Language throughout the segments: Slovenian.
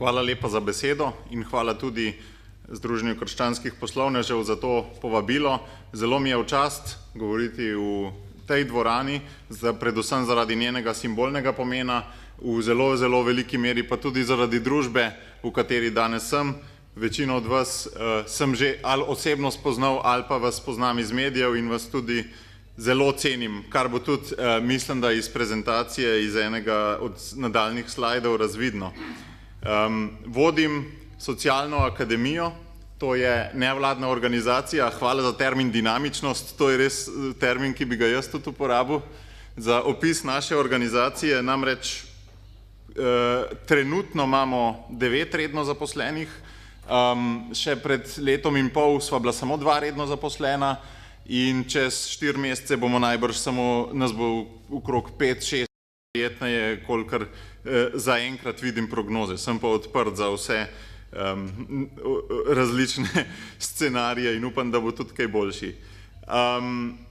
Hvala lepa za besedo in hvala tudi Združenju krščanskih poslovnežev za to povabilo. Zelo mi je v čast govoriti v tej dvorani, predvsem zaradi njenega simbolnega pomena, v zelo veliki meri pa tudi zaradi družbe, v kateri danes sem. Večino od vas sem že ali osebno spoznal ali pa vas poznam iz medijev in vas tudi zelo cenim, kar bo tudi, mislim, da iz prezentacije, iz enega od nadaljnih slajdov razvidno. Vodim Socialno akademijo, to je nevladna organizacija, hvala za termin dinamičnost, to je res termin, ki bi ga jaz tudi uporabil za opis naše organizacije, namreč trenutno imamo 9 redno zaposlenih, še pred letom in pol sva bila samo 2 redno zaposlena in čez 4 mesece bomo najbrž samo, nas bo okrog 5-6 verjetneje, kolikor zaenkrat vidim prognoze. Sem pa odprt za vse različne scenarije in upam, da bo tudi kaj boljši.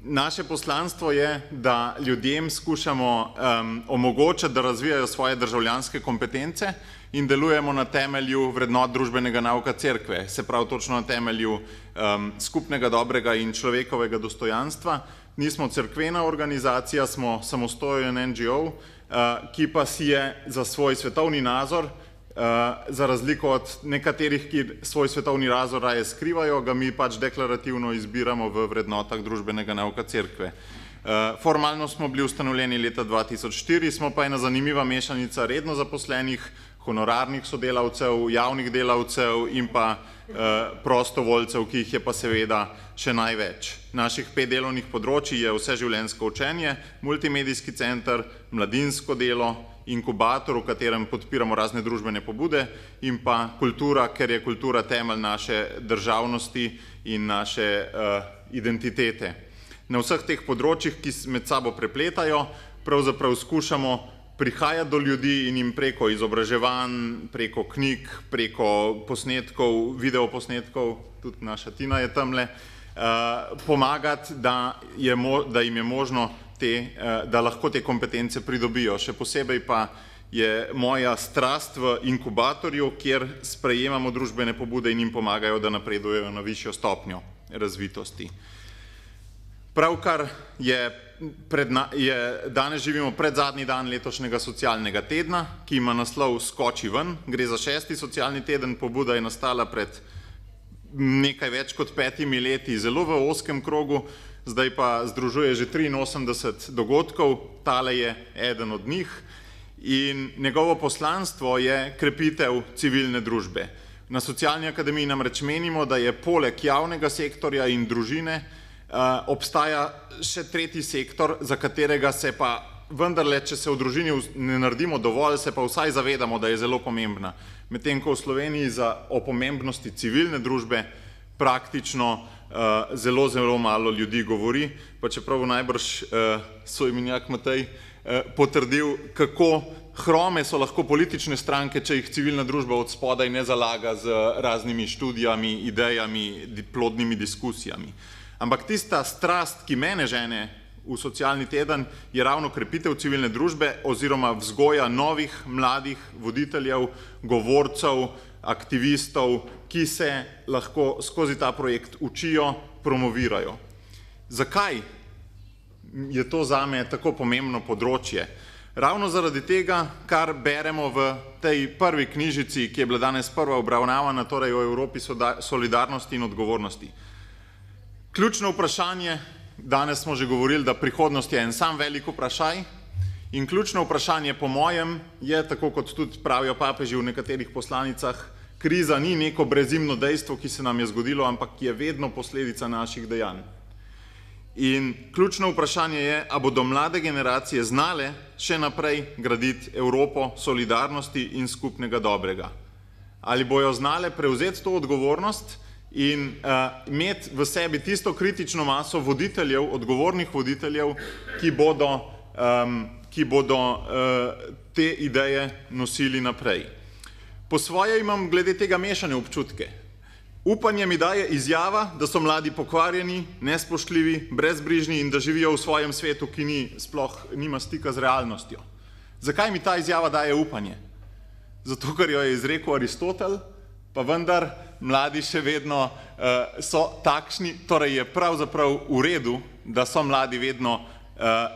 Naše poslanstvo je, da ljudem skušamo omogočati, da razvijajo svoje državljanske kompetence in delujemo na temelju vrednot družbenega nauka cerkve, se pravi točno na temelju skupnega dobrega in človekovega dostojanstva. Nismo cerkvena organizacija, smo samostojen NGO, ki pa si je za svoj svetovni nazor, za razliko od nekaterih, ki svoj svetovni nazor raje skrivajo, ga mi pač deklarativno izbiramo v vrednotah družbenega nauka cerkve. Formalno smo bili ustanovljeni leta 2004, smo pa ena zanimiva mešanica redno zaposlenih, honorarnih sodelavcev, javnih delavcev in pa prostovoljcev, ki jih je pa seveda še največ. Naših 5 delovnih področij je vseživljenjsko učenje, multimedijski center, mladinsko delo, inkubator, v katerem podpiramo razne družbene pobude in pa kultura, ker je kultura temelj naše državnosti in naše identitete. Na vseh teh področjih, ki med sabo prepletajo, pravzaprav skušamo prihajati do ljudi in jim preko izobraževanj, preko knjig, preko posnetkov, videoposnetkov, tudi naša Tina je tamle, pomagati, da jim je možno da lahko te kompetence pridobijo. Še posebej pa je moja strast v inkubatorju, kjer sprejemamo družbene pobude in jim pomagajo, da napredujejo na višjo stopnjo razvitosti. Pravkar danes živimo predzadnji dan letošnjega socialnega tedna, ki ima naslov Skoči ven. Gre za 6. socialni teden, pobuda je nastala pred nekaj več kot 5 leti, zelo v ozkem krogu, zdaj pa združuje že 83 dogodkov, tale je eden od njih in njegovo poslanstvo je krepitev civilne družbe. Na Socialni akademiji namreč menimo, da je poleg javnega sektorja in družine obstaja še tretji sektor, za katerega se pa vendarle, če se v družini ne naredimo dovolj, se pa vsaj zavedamo, da je zelo pomembna. Medtem ko v Sloveniji o pomembnosti civilne družbe praktično zelo malo ljudi govori, pa čeprav najbrž soimenjak Matej potrdil, kako hrome so lahko politične stranke, če jih civilna družba od spodaj ne zalaga z raznimi študijami, idejami, plodnimi diskusijami. Ampak tista strast, ki mene žene v socialni teden, je ravno krepitev civilne družbe oziroma vzgoja novih mladih voditeljev, govorcev, aktivistov, ki se lahko skozi ta projekt učijo, promovirajo. Zakaj je to zame tako pomembno področje? Ravno zaradi tega, kar beremo v tej prvi knjižici, ki je bila danes prva obravnavana, torej o Evropi solidarnosti in odgovornosti. Ključno vprašanje, danes smo že govorili, da prihodnost je en sam velik vprašaj in ključno vprašanje po mojem je, tako kot tudi pravijo papeži v nekaterih poslanicah, kriza ni neko brezimno dejstvo, ki se nam je zgodilo, ampak je vedno posledica naših dejanj. In ključno vprašanje je, a bodo mlade generacije znale še naprej graditi Evropo solidarnosti in skupnega dobrega. Ali bojo znale prevzeti to odgovornost in imeti v sebi tisto kritično maso voditeljev, odgovornih voditeljev, ki bodo te ideje nosili naprej. Po svoje imam glede tega mešane občutke. Upanje mi daje izjava, da so mladi pokvarjeni, nespoštljivi, brezbrižni in da živijo v svojem svetu, ki sploh nima stika z realnostjo. Zakaj mi ta izjava daje upanje? zato ker jo je izrekel Aristotel, pa vendar mladi še vedno so takšni, torej je pravzaprav v redu, da so mladi vedno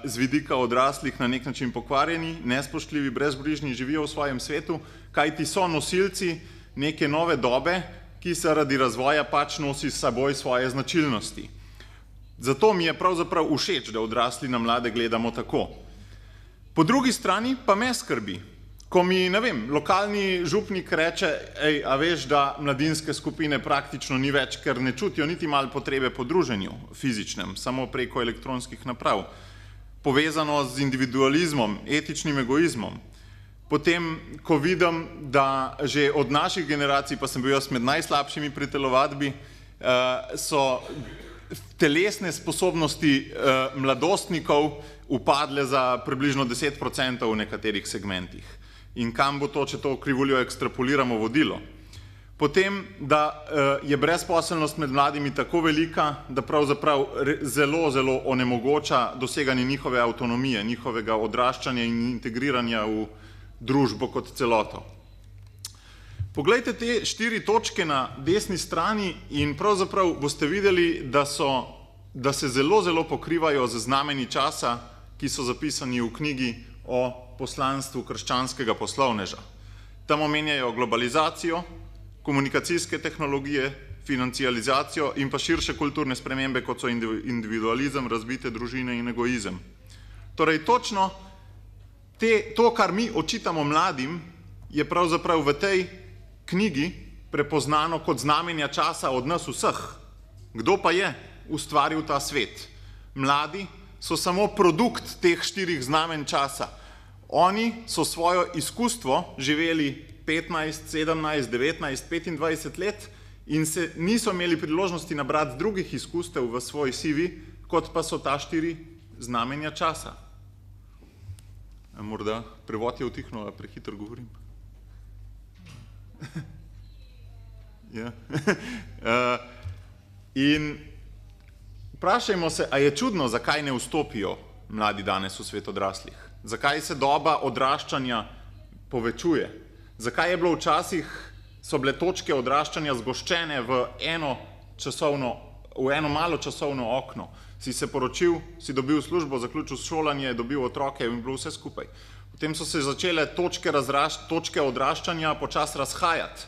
z vidika odraslih na nek način pokvarjeni, nespoštljivi, brezbrižni, živijo v svojem svetu, kajti so nosilci neke nove dobe, ki se radi razvoja pač nosi s seboj svoje značilnosti. Zato mi je pravzaprav všeč, da odrasli na mlade gledamo tako. Po drugi strani pa me skrbi, ko mi, ne vem, lokalni župnik reče, a veš, da mladinske skupine praktično ni več, ker ne čutijo niti malo potrebe po druženju fizičnem, samo preko elektronskih naprav, povezano z individualizmom, etičnim egoizmom. Potem, ko vidim, da že od naših generacij, pa sem bil jaz med najslabšimi pri telovadbi, so telesne sposobnosti mladostnikov upadle za približno 10% v nekaterih segmentih. In kam bo to, če to krivuljo ekstrapoliramo, vodilo? Potem, da je brezposelnost med mladimi tako velika, da pravzaprav zelo, zelo onemogoča doseganje njihove avtonomije, njihovega odraščanja in integriranja v družbo kot celoto. Poglejte te 4 točke na desni strani in pravzaprav boste videli, da se zelo, zelo pokrivajo z znameni časa, ki so zapisani v knjigi o poslanstvu krščanskega poslovneža. Tam omenjajo globalizacijo, komunikacijske tehnologije, financializacijo in pa širše kulturne spremembe, kot so individualizem, razbite družine in egoizem. Torej, točno to, kar mi očitamo mladim, je pravzaprav v tej knjigi prepoznano kot znamenja časa od nas vseh. Kdo pa je ustvaril ta svet? Mladi so samo produkt teh 4 znamen časa. Oni so svojo izkustvo živeli 15, 17, 19, 25 let in se niso imeli priložnosti nabrati drugih izkustev v svoj CV, kot pa so ta 4 znamenja časa. Morda prevod je utihno, a prehitro govorim. Ja. In vprašajmo se, a je čudno, zakaj ne vstopijo mladi danes v svet odraslih? Zakaj se doba odraščanja povečuje? Zakaj je bilo včasih, so bile točke odraščanja zgoščene v eno malo časovno okno? Si se poročil, si dobil službo, zaključil šolanje, dobil otroke in bilo vse skupaj. Potem so se začele točke odraščanja počasi razhajati.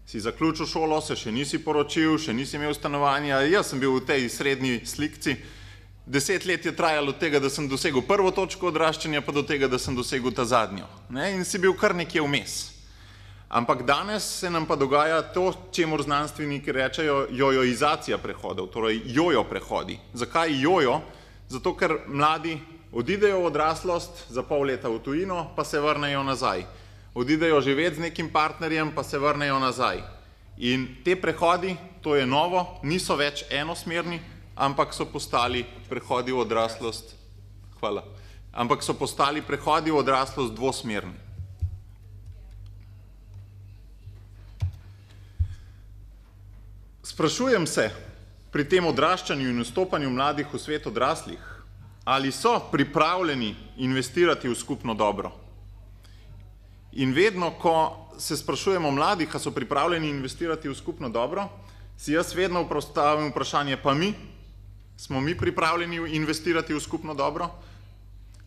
Si zaključil šolo, se še nisi poročil, še nisi imel stanovanja. Jaz sem bil v tej srednji slikci. 10 let je trajalo od tega, da sem dosegel prvo točko odraščanja, pa do tega, da sem dosegel ta zadnjo. In si bil kar nekje vmes. Ampak danes se nam pa dogaja to, čemur znanstveniki rečejo jojoizacija prehodov, torej jojo prehodi. Zakaj jojo? Zato, ker mladi odidejo v odraslost, za pol leta v tujino, pa se vrnejo nazaj. Odidejo živeti z nekim partnerjem, pa se vrnejo nazaj. In te prehodi, to je novo, niso več enosmerni, ampak so postali prehodi v odraslost, ampak so postali prehodi v odraslost dvosmerni. Sprašujem se pri tem odraščanju in vstopanju mladih v svet odraslih, ali so pripravljeni investirati v skupno dobro. In vedno, ko se sprašujemo mladih, a so pripravljeni investirati v skupno dobro, si jaz vedno postavim vprašanje, pa mi? Smo mi pripravljeni investirati v skupno dobro?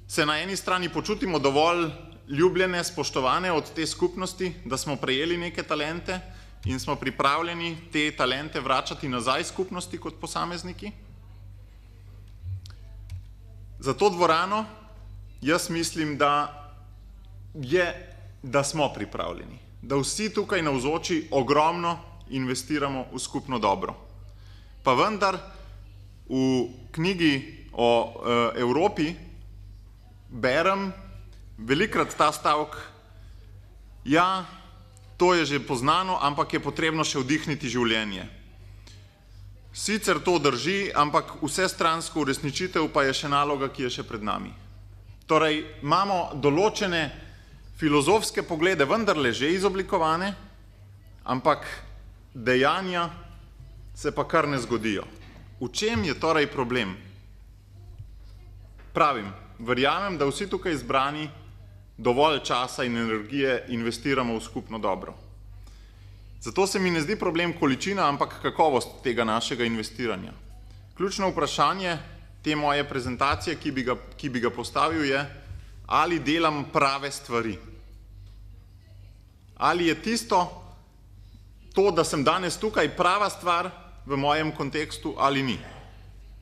Se na eni strani počutimo dovolj ljubljene, spoštovane od te skupnosti, da smo prejeli neke talente in smo pripravljeni te talente vračati nazaj skupnosti kot posamezniki? Za to dvorano jaz mislim, da smo pripravljeni, da vsi tukaj navzoči ogromno investiramo v skupno dobro. Pa vendar v knjigi o Evropi berem velikrat ta stavek, ja, to je že poznano, ampak je potrebno še vdihniti življenje. Sicer to drži, ampak vsestransko uresničitev pa je še naloga, ki je še pred nami. Torej, imamo določene filozofske poglede vendarle že izoblikovane, ampak dejanja se pa kar ne zgodijo. V čem je torej problem? Pravim, verjamem, da vsi tukaj zbrani dovolj časa in energije investiramo v skupno dobro. Zato se mi ne zdi problem količina, ampak kakovost tega našega investiranja. Ključno vprašanje te moje prezentacije, ki bi ga postavil, je, ali delam prave stvari. Ali je to, da sem danes tukaj, prava stvar v mojem kontekstu ali ni.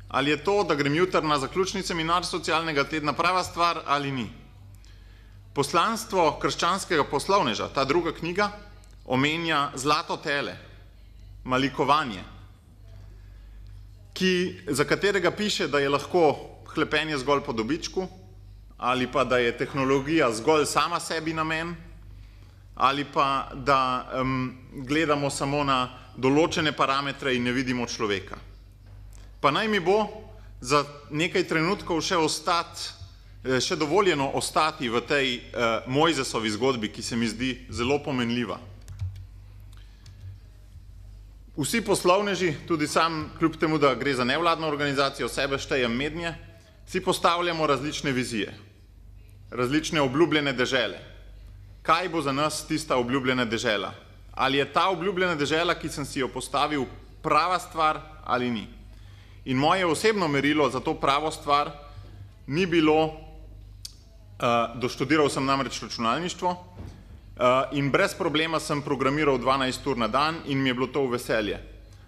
Ali je to, da grem jutri na zaključni seminar socialnega tedna, prava stvar ali ni. Poslanstvo krščanskega poslovneža, ta druga knjiga, omenja zlato tele, malikovanje, za katerega piše, da je lahko hlepenje zgolj po dobičku, ali pa da je tehnologija zgolj sama sebi namen, ali pa da gledamo samo na določene parametre in ne vidimo človeka. Pa naj mi bo za nekaj trenutkov še dovoljeno ostati v tej Mojzesovi zgodbi, ki se mi zdi zelo pomenljiva. Vsi poslovneži, tudi sam, kljub temu, da gre za nevladno organizacijo, sebe štejem mednje, si postavljamo različne vizije, različne obljubljene dežele. Kaj bo za nas tista obljubljena dežela? Ali je ta obljubljena dežela, ki sem si jo postavil, prava stvar ali ni? In moje osebno merilo za to pravo stvar ni bilo, doštudiral sem namreč računalništvo in brez problema sem programiral 12 ur na dan in mi je bilo to v veselje.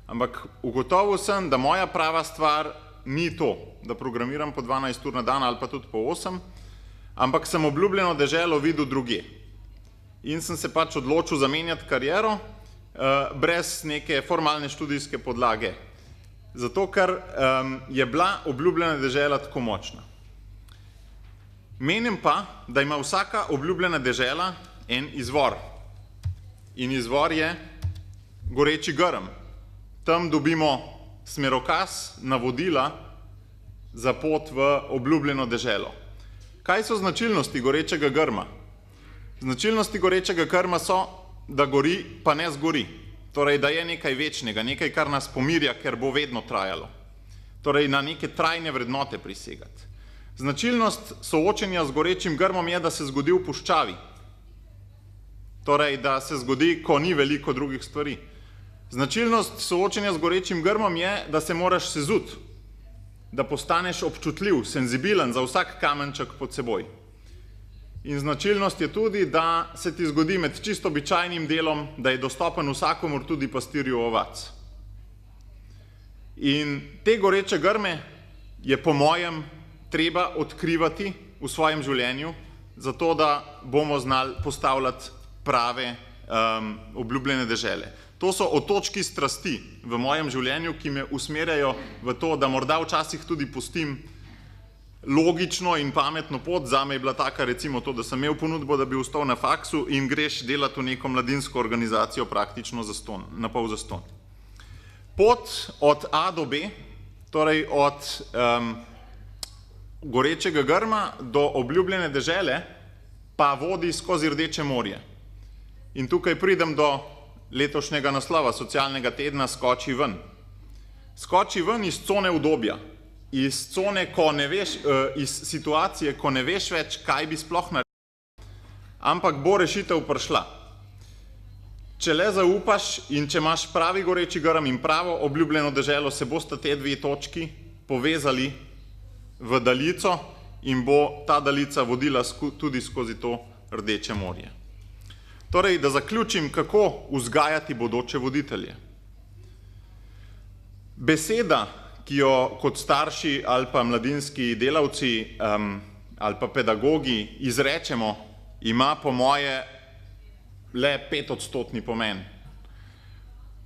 Ampak ugotovil sem, da moja prava stvar ni to, da programiram po 12 ur na dan ali pa tudi po 8, ampak sem obljubljeno deželo videl drugje. In sem se pač odločil zamenjati kariero brez neke formalne študijske podlage. Zato, ker je bila obljubljena dežela tako močna. Menim pa, da ima vsaka obljubljena dežela en izvor. In izvor je goreči grm. Tam dobimo smerokaz, navodila za pot v obljubljeno deželo. Kaj so značilnosti gorečega grma? Značilnosti gorečega grma so, da gori, pa ne zgori. Torej, da je nekaj večnega, nekaj, kar nas pomirja, ker bo vedno trajalo. Torej, na neke trajne vrednote prisegati. Značilnost soočenja z gorečim grmom je, da se zgodi v puščavi. Torej, da se zgodi, ko ni veliko drugih stvari. Značilnost soočenja z gorečim grmom je, da se moraš sezuti, da postaneš občutljiv, senzibilen za vsak kamenček pod seboj. In značilnost je tudi, da se ti zgodi med čisto običajnim delom, da je dostopen vsakomur, tudi pastirju ovac. In te goreče grme je po mojem treba odkrivati v svojem življenju, zato da bomo znali postavljati prave obljubljene dežele. To so otočki strasti v mojem življenju, ki me usmerjajo v to, da morda včasih tudi pustim logično in pametno pot. Zame je bila taka, recimo to, da sem imel ponudbo, da bi ostal na faksu in greš delati v neko mladinsko organizacijo praktično zastonj, na pol zastonj. Pot od A do B, torej od gorečega grma do obljubljene dežele, pa vodi skozi Rdeče morje. In tukaj pridem do letošnjega naslova socialnega tedna Skoči ven. Skoči ven iz cone udobja, iz cone, ko ne veš, iz situacije, ko ne veš več, kaj bi sploh naredil, ampak bo rešitev prišla. Če le zaupaš in če imaš pravi goreči grm in pravo obljubljeno deželo, se bosta te dve točki povezali v daljico in bo ta daljica vodila tudi skozi to Rdeče morje. Torej, da zaključim, kako vzgajati bodoče voditelje. Beseda, ki jo kot starši ali pa mladinski delavci ali pa pedagogi izrečemo, ima po moje le 5% pomen.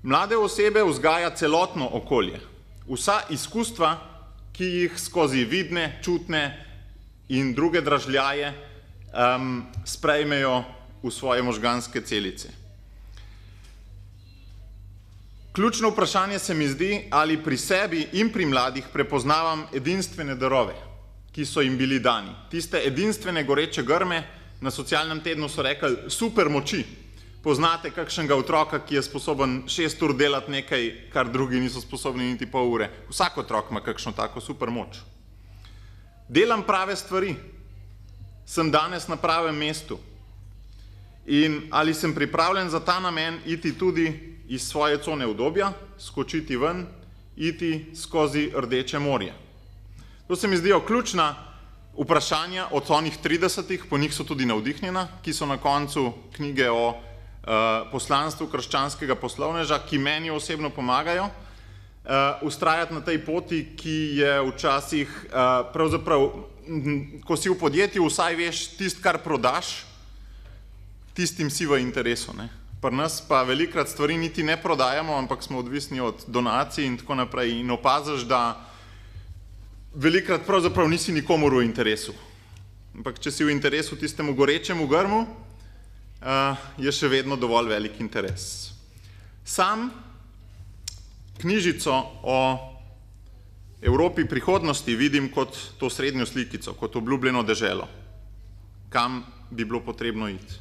Mlade osebe vzgaja celotno okolje. Vsa izkustva, ki jih skozi vidne, čutne in druge dražljaje sprejmejo v svoje možganske celice. Ključno vprašanje se mi zdi, ali pri sebi in pri mladih prepoznavam edinstvene darove, ki so jim bili dani. Tiste edinstvene goreče grme, na socialnem tednu so rekli super moči. Poznate kakšnega otroka, ki je sposoben 6 ur delati nekaj, kar drugi niso sposobni niti pol ure. Vsak otrok ima kakšno tako super moč. Delam prave stvari. sem danes na pravem mestu in ali sem pripravljen za ta namen iti tudi iz svoje cone udobja, skočiti ven, iti skozi Rdeče morje. To se mi zdijo ključna vprašanja od onih 30, po njih so tudi navdihnjena, ki so na koncu knjige o poslanstvu krščanskega poslovneža, ki meni osebno pomagajo vztrajati na tej poti, ki je včasih pravzaprav, ko si v podjetju, vsaj veš tist, kar prodaš, tistim si v interesu. Pri nas pa velikrat stvari niti ne prodajamo, ampak smo odvisni od donacij in tako naprej in opaziš, da velikrat pravzaprav nisi nikomur v interesu. Ampak če si v interesu tistemu gorečemu grmu, je še vedno dovolj velik interes. Sam knjižico o Evropi prihodnosti vidim kot to srednjo slikico, kot obljubljeno deželo, kam bi bilo potrebno iti.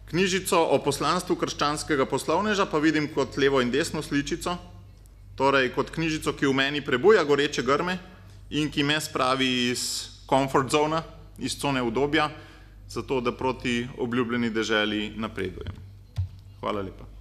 Knjižico o poslanstvu krščanskega poslovneža pa vidim kot levo in desno sličico, torej kot knjižico, ki v meni prebuja goreče grme in ki me spravi iz comfort zona, iz cone udobja, zato da proti obljubljeni deželi napredujem. Hvala lepa.